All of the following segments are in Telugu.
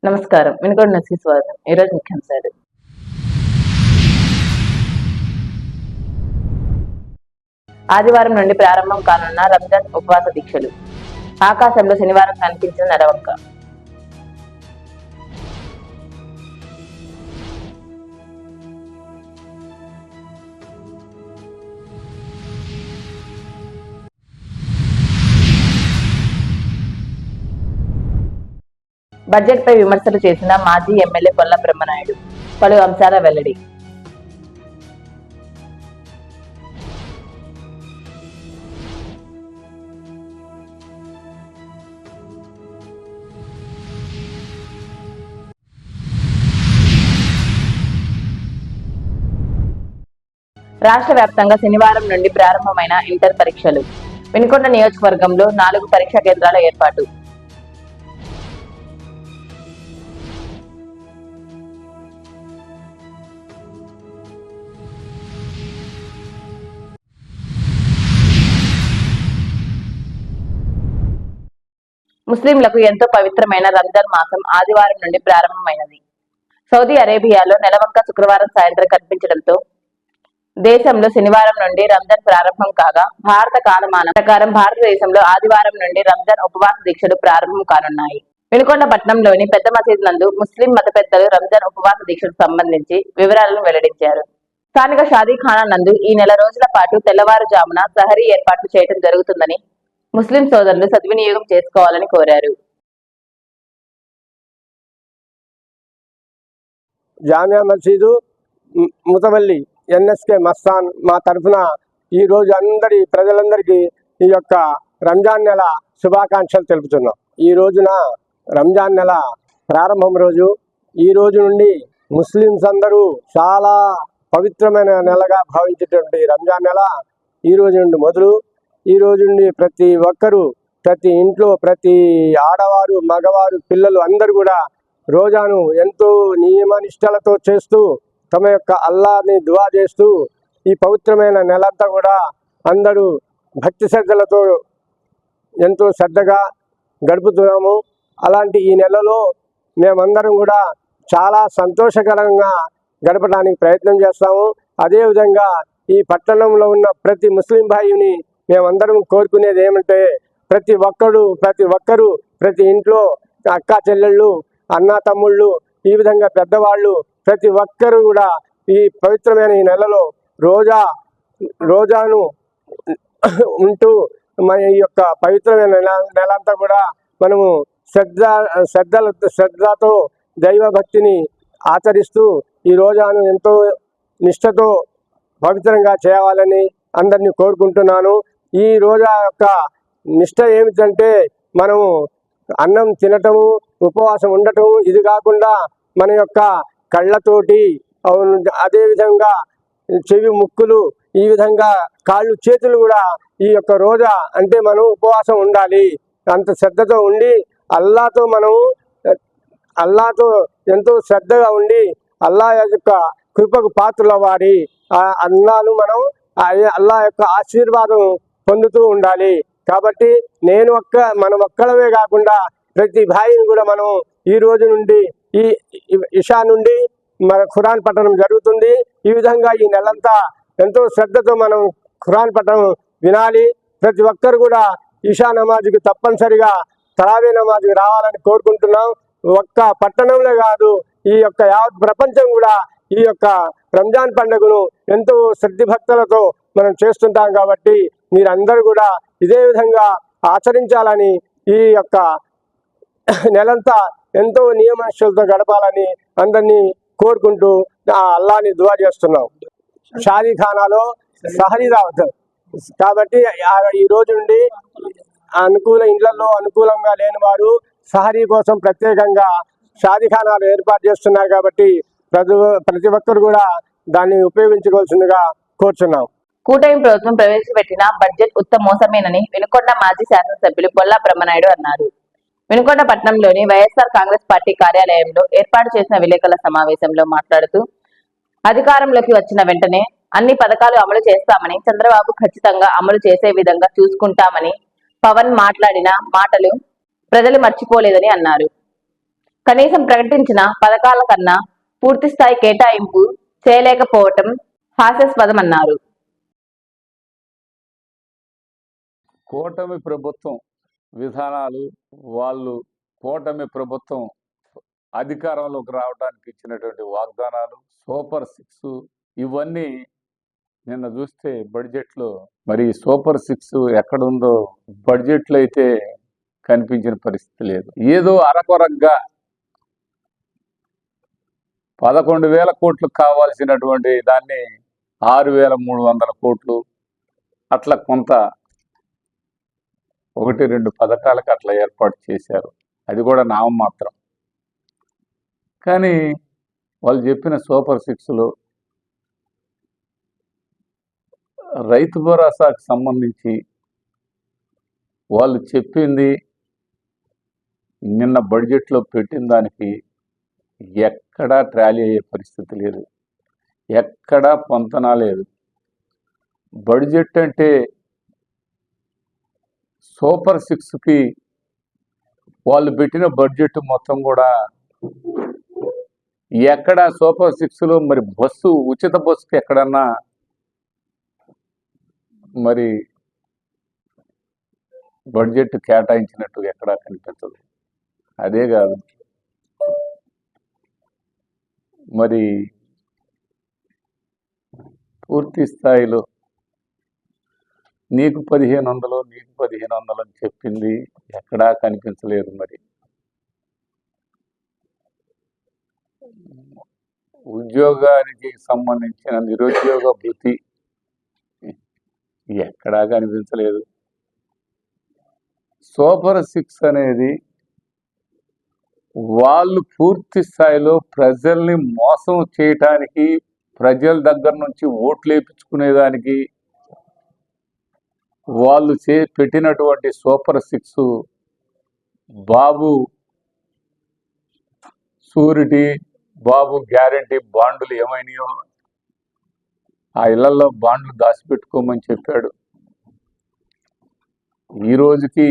నమస్కారం. వినుకొండ న్యూస్‌కి స్వాగతం. ఈరోజు ముఖ్యాంశాలు. ఆదివారం నుండి ప్రారంభం కానున్న రంజాన్ ఉపవాస దీక్షలు. ఆకాశంలో శనివారం కనిపించిన నెలవంక. బడ్జెట్ పై విమర్శలు చేసిన మాజీ ఎమ్మెల్యే పొల్ల బ్రహ్మనాయుడు. పలు అంశాల వెల్లడి. రాష్ట్ర వ్యాప్తంగా శనివారం నుండి ప్రారంభమైన ఇంటర్ పరీక్షలు. వినుకొండ నియోజకవర్గంలో 4 పరీక్షా కేంద్రాల ఏర్పాటు. ముస్లింలకు ఎంతో పవిత్రమైన రంజాన్ మాసం ఆదివారం నుండి ప్రారంభమైనది. సౌదీ అరేబియాలో నెలవంక శుక్రవారం సాయంత్రం కనిపించడంతో దేశంలో శనివారం నుండి రంజాన్ ప్రారంభం కాగా, భారత కాలమానం ప్రకారం భారతదేశంలో ఆదివారం నుండి రంజాన్ ఉపవాస దీక్షలు ప్రారంభం కానున్నాయి. వినుకొండ పట్టణంలోని పెద్ద మసీదు నందు ముస్లిం మత పెద్దలు రంజాన్ ఉపవాస దీక్షకు సంబంధించి వివరాలను వెల్లడించారు. స్థానిక షాదీఖానా నందు ఈ నెల రోజుల పాటు తెల్లవారుజామున సహరీ ఏర్పాట్లు చేయడం జరుగుతుందని ముస్లిం సోదరులు సద్వినియోగం చేసుకోవాలని కోరారు. జామియా మసీదు ముతవల్లి ఎన్ఎస్కే మస్తాన్ మా తరఫున ఈ రోజు ప్రజలందరికీ ఈ యొక్క రంజాన్ నెల శుభాకాంక్షలు తెలుపుతున్నాం. ఈ రోజున రంజాన్ నెల ప్రారంభం రోజు. ఈ రోజు నుండి ముస్లిమ్స్ అందరూ చాలా పవిత్రమైన నెలగా భావించేటువంటి రంజాన్ నెల ఈ రోజు నుండి మొదలు. ఈ రోజు నుండి ప్రతి ఒక్కరూ, ప్రతి ఇంట్లో, ప్రతి ఆడవారు, మగవారు, పిల్లలు అందరూ కూడా రోజాను ఎంతో నియమనిష్టలతో చేస్తూ తమ యొక్క అల్లాహ్ని దువా చేస్తూ ఈ పవిత్రమైన నెలంతా కూడా అందరూ భక్తి శ్రద్ధలతో ఎంతో శ్రద్ధగా గడుపుతున్నాము. అలాంటి ఈ నెలలో మేమందరం కూడా చాలా సంతోషకరంగా గడపడానికి ప్రయత్నం చేస్తాము. అదేవిధంగా ఈ పట్టణంలో ఉన్న ప్రతి ముస్లిం భాయిని మేమందరం కోరుకునేది ఏమంటే, ప్రతి ఒక్కరు ప్రతి ఇంట్లో అక్క చెల్లెళ్ళు, అన్న తమ్ముళ్ళు, ఈ విధంగా పెద్దవాళ్ళు ప్రతి ఒక్కరు కూడా ఈ పవిత్రమైన ఈ నెలలో రోజాను ఉంటూ మన ఈ యొక్క పవిత్రమైన నెలంతా కూడా మనము శ్రద్ధతో దైవభక్తిని ఆచరిస్తూ ఈ రోజాను ఎంతో నిష్ఠతో పవిత్రంగా చేయాలని అందరినీ కోరుకుంటున్నాను. ఈ రోజా యొక్క నిష్ఠ ఏమిటంటే, మనము అన్నం తినటము, ఉపవాసం ఉండటం, ఇది కాకుండా మన యొక్క కళ్ళతోటి, అదేవిధంగా చెవి, ముక్కులు, ఈ విధంగా కాళ్ళు, చేతులు కూడా ఈ యొక్క రోజా అంటే మనం ఉపవాసం ఉండాలి. అంత శ్రద్ధతో ఉండి అల్లాతో ఎంతో శ్రద్ధగా ఉండి అల్లా యొక్క కృపకు పాత్రలు అవ్వాలి. అల్లాను మనం అల్లా యొక్క ఆశీర్వాదం పొందుతూ ఉండాలి. కాబట్టి మనం ఒక్కడమే కాకుండా ప్రతి భాయిని కూడా మనం ఈ రోజు నుండి ఈ ఇషా నుండి మన ఖురాన్ పఠనం జరుగుతుంది. ఈ విధంగా ఈ నెలంతా ఎంతో శ్రద్ధతో మనం ఖురాన్ పఠనం వినాలి. ప్రతి ఒక్కరు కూడా ఇషా నమాజ్కి తప్పనిసరిగా తరావీ నమాజ్కి రావాలని కోరుకుంటున్నాం. ఒక్క పట్టణంలో కాదు, ఈ యొక్క యావత్ ప్రపంచం కూడా ఈ యొక్క రంజాన్ పండుగను ఎంతో శ్రద్ధ భక్తులతో మనం చేస్తుంటాం. కాబట్టి మీరందరూ కూడా ఇదే విధంగా ఆచరించాలని, ఈ యొక్క నెలంతా ఎంతో నియమనిష్టలతో గడపాలని అందరినీ కోరుకుంటూ అల్లాని దువా చేస్తున్నాం. షాదీఖానాలో సహరీ రావద్దు కాబట్టి ఈ రోజు నుండి ఇళ్లలో అనుకూలంగా లేని వారు సహరీ కోసం ప్రత్యేకంగా షాదీఖానాలు ఏర్పాటు చేస్తున్నారు. కాబట్టి ప్రతి ఒక్కరు కూడా దాన్ని ఉపయోగించుకోవాల్సిందిగా కోరుచున్నాం. కూటమి ప్రభుత్వం ప్రవేశపెట్టిన బడ్జెట్ మోసమేనని వినుకొండ మాజీ శాసనసభ్యులు పొల్ల బ్రహ్మనాయుడు అన్నారు. వినుకొండ పట్టణంలోని వైఎస్ఆర్ కాంగ్రెస్ పార్టీ కార్యాలయంలో ఏర్పాటు చేసిన విలేకరుల సమావేశంలో మాట్లాడుతూ, అధికారంలోకి వచ్చిన వెంటనే అన్ని పథకాలు అమలు చేస్తామని, చంద్రబాబు ఖచ్చితంగా అమలు చేసే విధంగా చూసుకుంటామని పవన్ మాట్లాడిన మాటలు ప్రజలు మర్చిపోలేదని అన్నారు. కనీసం ప్రకటించిన పథకాల కన్నా పూర్తి స్థాయి కేటాయింపు చేయలేకపోవటం హాస్యాస్పదమన్నారు. కూటమి ప్రభుత్వం విధానాలు, వాళ్ళు కూటమి ప్రభుత్వం అధికారంలోకి రావడానికి ఇచ్చినటువంటి వాగ్దానాలు, సూపర్ 6 ఇవన్నీ నిన్న చూస్తే బడ్జెట్లో మరి సూపర్ 6 ఎక్కడుందో బడ్జెట్లో అయితే కనిపించిన పరిస్థితి లేదు. ఏదో అరకొరగ్గా 11,000 కోట్లు కావాల్సినటువంటి దాన్ని 6,300 కోట్లు అట్లా కొంత 1-2 పథకాలకు అట్లా ఏర్పాటు చేశారు. అది కూడా నామమాత్రం. కానీ వాళ్ళు చెప్పిన సూపర్ 6లో రైతు భరోసాకు సంబంధించి వాళ్ళు చెప్పింది నిన్న బడ్జెట్లో పెట్టిన దానికి ఎక్కడా ట్రాలీ అయ్యే పరిస్థితి లేదు, ఎక్కడా పొంతన లేదు. బడ్జెట్ అంటే సూపర్ 6కి వాళ్ళు పెట్టిన బడ్జెట్ మొత్తం కూడా ఎక్కడ సూపర్ 6లో మరి ఉచిత బస్సుకి ఎక్కడన్నా మరి బడ్జెట్ కేటాయించినట్టు ఎక్కడా కనిపించదు. అదే కాదు, మరి పూర్తి స్థాయిలో నీకు 1,500 నీకు 1,500 అని చెప్పింది ఎక్కడా కనిపించలేదు. మరి ఉద్యోగానికి సంబంధించిన నిరుద్యోగ భృతి ఎక్కడా కనిపించలేదు. సూపర్ 6 అనేది వాళ్ళు పూర్తి స్థాయిలో ప్రజల్ని మోసం చేయటానికి, ప్రజల దగ్గర నుంచి ఓట్లు వేయించుకునేదానికి వాళ్ళు పెట్టినటువంటి సూపర్ 6 బాబు షూరిటీ, బాబు గ్యారంటీ బాండ్లు ఏమైనాయో ఆ ఇళ్లలో బాండ్లు దాచిపెట్టుకోమని చెప్పాడు. ఈ రోజుకి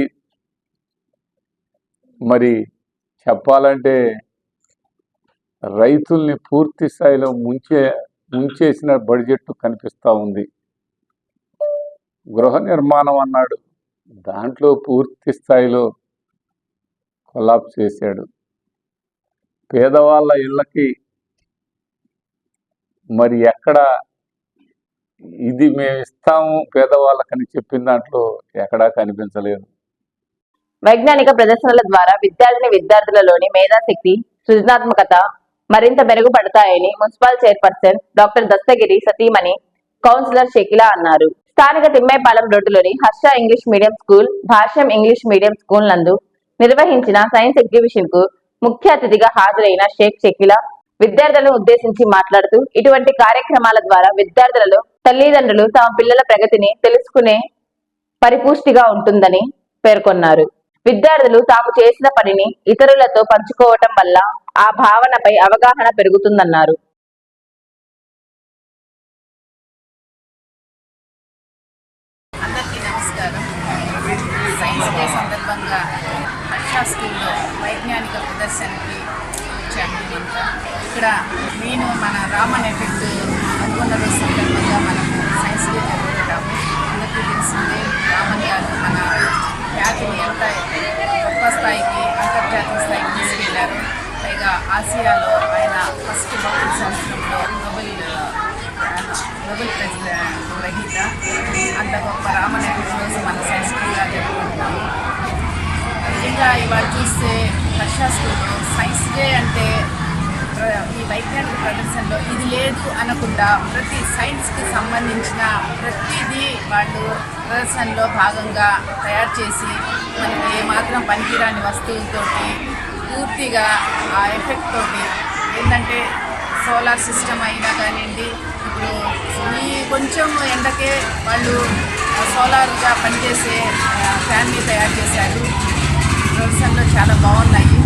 మరి చెప్పాలంటే రైతుల్ని పూర్తి స్థాయిలో ముంచేసిన బడ్జెట్ కనిపిస్తూ ఉంది. గృహ నిర్మాణం అన్నాడు, దాంట్లో పూర్తి స్థాయిలో కొలాప్స్ చేశాడు. పేదవాళ్ళ ఇళ్ళకి మరి ఎక్కడ ఇది మేము ఇస్తాము పేదవాళ్ళకని చెప్పిన దాంట్లో ఎక్కడా కనిపించలేదు. వైజ్ఞానిక ప్రదర్శనల ద్వారా విద్యార్థులలోని మేధాశక్తి, సృజనాత్మకత మరింత మెరుగుపడతాయని మున్సిపల్ చైర్పర్సన్ డాక్టర్ దస్తగిరి సతీమణి కౌన్సిలర్ షకీలా అన్నారు. స్థానిక తిమ్మేపాలెం రోడ్డులోని హర్ష ఇంగ్లీష్ మీడియం స్కూల్, భాష్యం ఇంగ్లీష్ మీడియం స్కూల్ నందు నిర్వహించిన సైన్స్ ఎగ్జిబిషన్ కు ముఖ్య అతిథిగా హాజరైన షేక్ షకీలా విద్యార్థులను ఉద్దేశించి మాట్లాడుతూ, ఇటువంటి కార్యక్రమాల ద్వారా విద్యార్థులలో తల్లిదండ్రులు తమ పిల్లల ప్రగతిని తెలుసుకునే పరిపుష్టిగా ఉంటుందని పేర్కొన్నారు. విద్యార్థులు తాము చేసిన పనిని ఇతరులతో పంచుకోవటం వల్ల ఆ భావనపై అవగాహన పెరుగుతుందన్నారు. అందరికీ నమస్కారం. సైన్స్ డే సందర్భంగా హర్ష స్కూల్లో వైజ్ఞానిక ప్రదర్శనకి వచ్చాను. ఇక్కడ నేను మన రామన్ ఎఫెక్ట్ అనుకున్న రోజు సందర్భంగా మనము సైన్స్ డే జరుపుకుంటాము. అందరికీ తెలిసిందే, రామన్ గారు మన ఖ్యాతిని ఎంత గొప్ప స్థాయికి, అంతర్జాతీయ స్థాయికి తీసుకెళ్లారు. పైగా ఆసియాలో ఆయన ఫస్ట్ బౌద్ధ సంవత్సరంలో నోబెల్ ప్రైజ్ గ్రహీత. అంత గొప్ప రామన్ ఎఫెక్ట్ రోజు మన సైన్స్ డేగా జరుపుకుంటాము. నిజంగా ఇవాళ చూస్తే హర్ష స్కూల్లో సైన్స్ డే అంటే ఈ వైజ్ఞానిక ప్రదర్శనలో ఇది లేదు అనకుండా ప్రతి సైన్స్కి సంబంధించిన ప్రతిదీ వాళ్ళు ప్రదర్శనలో భాగంగా తయారు చేసి మనకి ఏమాత్రం పనికిరాని వస్తువులతోటి పూర్తిగా ఆ ఎఫెక్ట్ తోటి ఏంటంటే సోలార్ సిస్టమ్ అయినా కానివ్వండి, ఇప్పుడు ఈ కొంచెం ఎండకే వాళ్ళు సోలార్గా పనిచేసే ఫ్యాన్ని తయారు చేశారు. ప్రదర్శనలో చాలా బాగున్నాయి.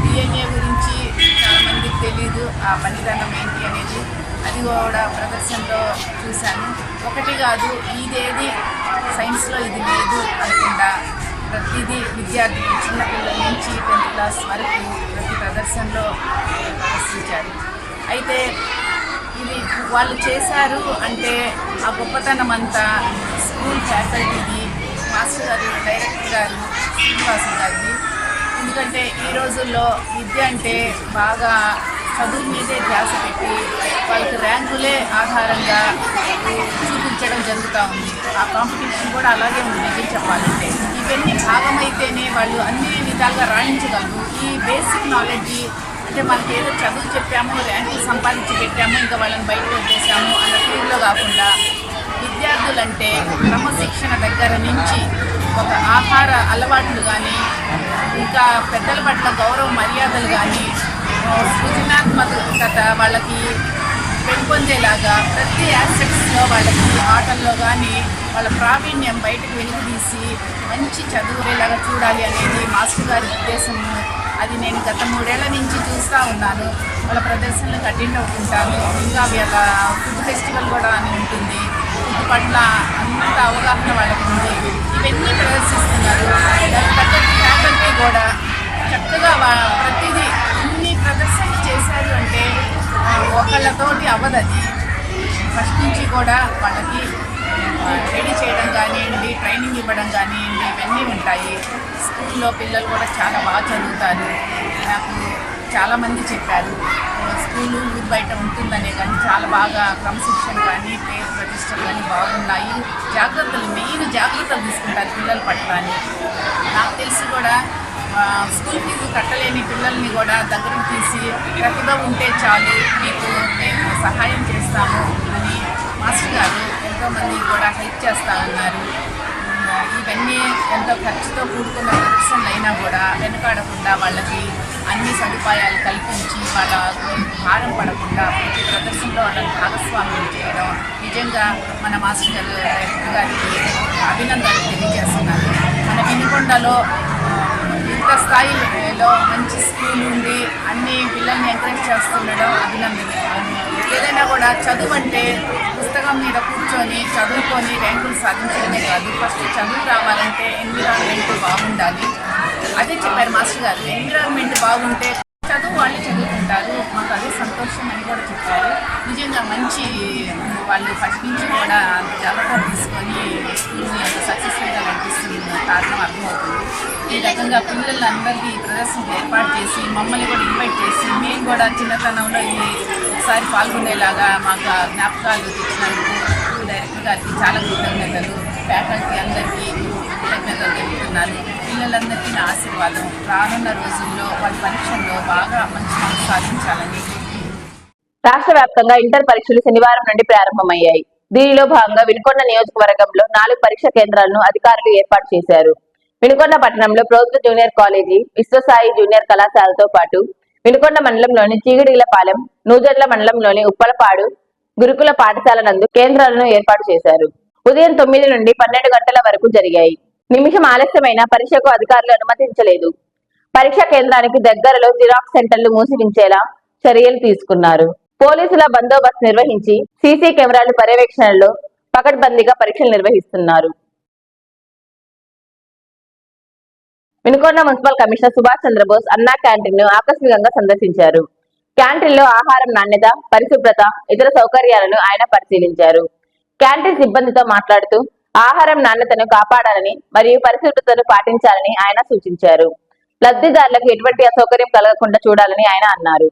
డిఎన్ఏ గురించి చాలామందికి తెలీదు, ఆ పనితనం ఏంటి అనేది. అది కూడా ప్రదర్శనలో చూశాను. ఒకటి కాదు, ఇదేది సైన్స్లో ఇది లేదు అనకుండా ప్రతిదీ విద్యార్థులు చిన్నపిల్లల నుంచి 10th క్లాస్ వరకు ప్రతి దేశంలో ప్రదర్శించారు. అయితే ఇది వాళ్ళు చేశారు అంటే ఆ గొప్పతనం అంతా స్కూల్ ఫ్యాకల్టీది, మాస్టర్ గారు, డైరెక్టర్ గారు, శ్రీనివాసు గారిది. ఎందుకంటే ఈ రోజుల్లో విద్య అంటే బాగా చదువు మీదే ధ్యాస పెట్టి వాళ్ళకి ర్యాంకులే ఆధారంగా చూపించడం జరుగుతూ ఉంది. ఆ కాంపిటీషన్ కూడా అలాగే ఉంది నిజం చెప్పాలంటే. ఇవన్నీ భాగమైతేనే వాళ్ళు అన్ని విధాలుగా రాణించగలరు. ఈ బేసిక్ నాలెడ్జ్ అంటే మనకి ఏదో చదువు చెప్పాము, ర్యాంకులు సంపాదించి పెట్టాము, ఇంకా వాళ్ళని బయటకు వచ్చేసాము అన్న ఫీల్డ్లో కాకుండా విద్యార్థులంటే క్రమశిక్షణ దగ్గర నుంచి ఒక ఆహార అలవాట్లు కానీ, ఇంకా పెద్దల పట్ల గౌరవ మర్యాదలు కానీ, సృజనాత్మకత వాళ్ళకి పెంపొందేలాగా ప్రతి ఆస్పెక్ట్స్లో వాళ్ళకి ఆటల్లో కానీ వాళ్ళ ప్రావీణ్యం బయటకు వెలుగుతీసి మంచి చదువులేలాగా చూడాలి అనేది మాస్టర్ గారి ఉద్దేశము. అది నేను గత 3 ఏళ్ల నుంచి చూస్తూ ఉన్నాను. వాళ్ళ ప్రదర్శనలకు అటెండ్ అవుతుంటాను. ఇంకా ఫుడ్ ఫెస్టివల్ కూడా అని ఉంటుంది. ఫుడ్ పట్ల అంత అవగాహన వాళ్ళకు ఉంది. ఇవన్నీ ప్రదర్శిస్తున్నారు. దానికి తగ్గట్టు ఫ్యాకల్టీ కూడా చక్కగా ప్రతిదీ ఇన్ని ప్రదర్శనలు చేశారు అంటే ఒకళ్ళతోటి అవ్వదది. ఫస్ట్ నుంచి కూడా వాళ్ళకి రెడీ చేయడం కానివ్వండి, ట్రైనింగ్ ఇవ్వడం కానివ్వండి, ఇవన్నీ ఉంటాయి. స్కూల్లో పిల్లలు కూడా చాలా బాగా చదువుతారు. నాకు చాలామంది చెప్పారు స్కూలు ఊరు బయట ఉంటుందనే కానీ చాలా బాగా క్రమశిక్షణ కానీ, పేరు ప్రతిష్టలు కానీ బాగున్నాయి. మెయిన్ జాగ్రత్తలు తీసుకుంటారు పిల్లల పట్ల అని. నాకు తెలిసి కూడా స్కూల్ ఫీజు కట్టలేని పిల్లల్ని కూడా దగ్గరకు తీసి ప్రతిభ ఉంటే చాలు, మీకు మేము సహాయం చేస్తాము అని మాస్టర్ గారు ఎంతోమంది కూడా హెల్ప్ చేస్తా ఉన్నారు. ఇవన్నీ ఎంతో ఖర్చుతో కూడుకున్న ప్రదర్శనలు అయినా కూడా వెనుకాడకుండా వాళ్ళకి అన్ని సదుపాయాలు కల్పించి వాళ్ళ భారం పడకుండా ప్రతి ప్రదర్శనలో వాళ్ళని భాగస్వామ్యం చేయడం నిజంగా మన మాస్టర్ గారు డైరెక్టర్ గారికి అభినందనలు తెలియజేస్తున్నారు. మన వినుకొండలో ఇంత స్థాయిలో మంచి స్కూల్ ఉండి అన్ని పిల్లల్ని ఎంకరేజ్ చేస్తుండడం అభినందనీయం. ఏదైనా కూడా చదువు అంటే పుస్తకం మీద కూర్చొని చదువుకొని ర్యాంకులు సాధించడమే కాదు. ఫస్ట్ చదువు రావాలంటే ఎన్విరాన్మెంట్ బాగుండాలి. అదే చెప్పారు మాస్టర్ గారు. ఎన్విరాన్మెంట్ బాగుంటే చదువు వాళ్ళు చదువుకుంటారు. మాకు అదే సంతోషం అని కూడా చెప్పారు. నిజంగా మంచి వాళ్ళు ఫస్ట్ నుంచి కూడా జాగ్రత్త తీసుకొని స్కూల్ని అంత సక్సెస్ఫుల్గా నడిపిస్తుంది కారణం అర్థమవుతుంది. ఈ రకంగా పిల్లలందరికీ ప్రదర్శనకు ఏర్పాటు చేసి మమ్మల్ని కూడా ఇన్వైట్ చేసి మేము కూడా చిన్నతనంలో ఇది ఒకసారి పాల్గొనేలాగా మాకు జ్ఞాపకాలు తెచ్చినందుకు డైరెక్టర్ గారికి చాలా కృతజ్ఞతలు, ఫ్యాకల్టీ అందరికీ కృతజ్ఞతలు తెలుపుతున్నాను. పిల్లలందరికీ నా ఆశీర్వాదం. రానున్న రోజుల్లో వాళ్ళ పరీక్షల్లో బాగా మంచి మార్కులు సాధించాలని. రాష్ట్ర వ్యాప్తంగా ఇంటర్ పరీక్షలు శనివారం నుండి ప్రారంభమయ్యాయి. దీనిలో భాగంగా వినుకొండ నియోజకవర్గంలో 4 పరీక్ష కేంద్రాలను అధికారులు ఏర్పాటు చేశారు. వినుకొండ పట్టణంలో ప్రభుత్వ జూనియర్ కాలేజీ, విశ్వసాయి జూనియర్ కళాశాలతో పాటు వినుకొండ మండలంలోని చీగిడిలపాలెం, నూజర్ల మండలంలోని ఉప్పలపాడు గురుకుల పాఠశాల నందు కేంద్రాలను ఏర్పాటు చేశారు. ఉదయం 9 నుండి 12 గంటల వరకు జరిగాయి. నిమిషం ఆలస్యమైన పరీక్షకు అధికారులు అనుమతించలేదు. పరీక్షా కేంద్రానికి దగ్గరలో జిరాక్స్ సెంటర్లు మూసివించేలా చర్యలు తీసుకున్నారు. పోలీసుల బందోబస్తు నిర్వహించి సీసీ కెమెరాలు పర్యవేక్షణలో పకడ్బందీగా పరీక్షలు నిర్వహిస్తున్నారు. వినుకొండ మున్సిపల్ కమిషనర్ సుభాష్ చంద్రబోస్ అన్నా క్యాంటీన్ ను ఆకస్మికంగా సందర్శించారు. క్యాంటీన్ లో ఆహారం నాణ్యత, పరిశుభ్రత, ఇతర సౌకర్యాలను ఆయన పరిశీలించారు. క్యాంటీన్ సిబ్బందితో మాట్లాడుతూ ఆహారం నాణ్యతను కాపాడాలని మరియు పరిశుభ్రతను పాటించాలని ఆయన సూచించారు. లబ్ధిదారులకు ఎటువంటి అసౌకర్యం కలగకుండా చూడాలని ఆయన అన్నారు.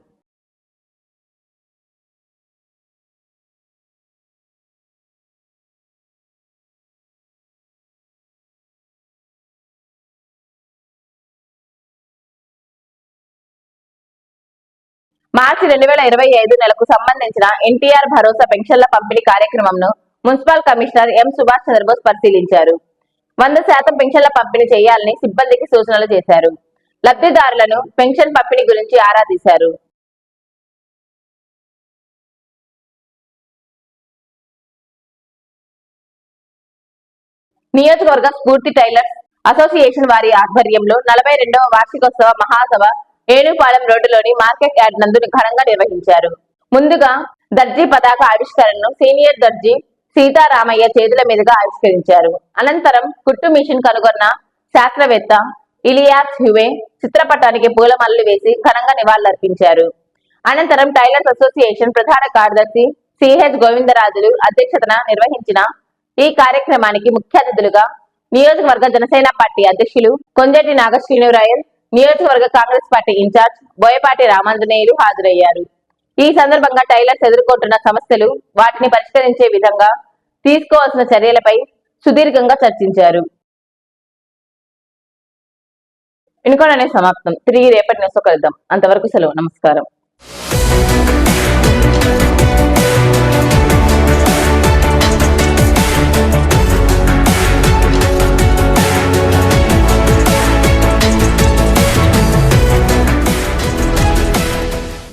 మార్చి 2025 నెలకు సంబంధించిన ఎన్టీఆర్ భరోసా పెన్షన్ల పంపిణీ కార్యక్రమంను municipal commissioner M Subhash Chandrabose పరిశీలించారు. 100% పెన్షన్ల పంపిణీ చేయాలని సిబ్బందికి సూచనలు చేశారు. లబ్ధిదారులను పెన్షన్ పంపిణీ గురించి ఆరా తీశారు. నియోజకవర్గ స్ఫూర్తి టైలర్స్ అసోసియేషన్ వారి ఆధ్వర్యంలో 42వ వార్షికోత్సవ మహాసభ ఏనుపాలెం రోడ్డులోని మార్కెట్ యార్డ్ నందు ఘనంగా నిర్వహించారు. ముందుగా దర్జీ పతాక ఆవిష్కరణను సీనియర్ దర్జీ సీతారామయ్య చేతుల మీదుగా ఆవిష్కరించారు. అనంతరం కుట్టు మిషన్ కనుగొన్న శాస్త్రవేత్త ఇలియాస్ హ్యూవే చిత్రపటానికి పూలమాలలు వేసి ఘనంగా నివాళులర్పించారు. అనంతరం టైలర్స్ అసోసియేషన్ ప్రధాన కార్యదర్శి సిహెచ్ గోవిందరాజులు అధ్యక్షతన నిర్వహించిన ఈ కార్యక్రమానికి ముఖ్య అతిథులుగా నియోజకవర్గ జనసేన పార్టీ అధ్యక్షులు కొంజటి నాగశ్రీనురాయల్, నియోజకవర్గ కాంగ్రెస్ పార్టీ ఇన్ఛార్జ్ బోయపాటి రామాంజనేయులు హాజరయ్యారు. ఈ సందర్భంగా టైలర్స్ ఎదుర్కొంటున్న సమస్యలు, వాటిని పరిష్కరించే విధంగా తీసుకోవాల్సిన చర్యలపై సుదీర్ఘంగా చర్చించారు. ఇనుకోననే సమాప్తం. తిరిగి రేపటి న్యూస్ కలుద్దాం. అంతవరకు సెలవు. నమస్కారం.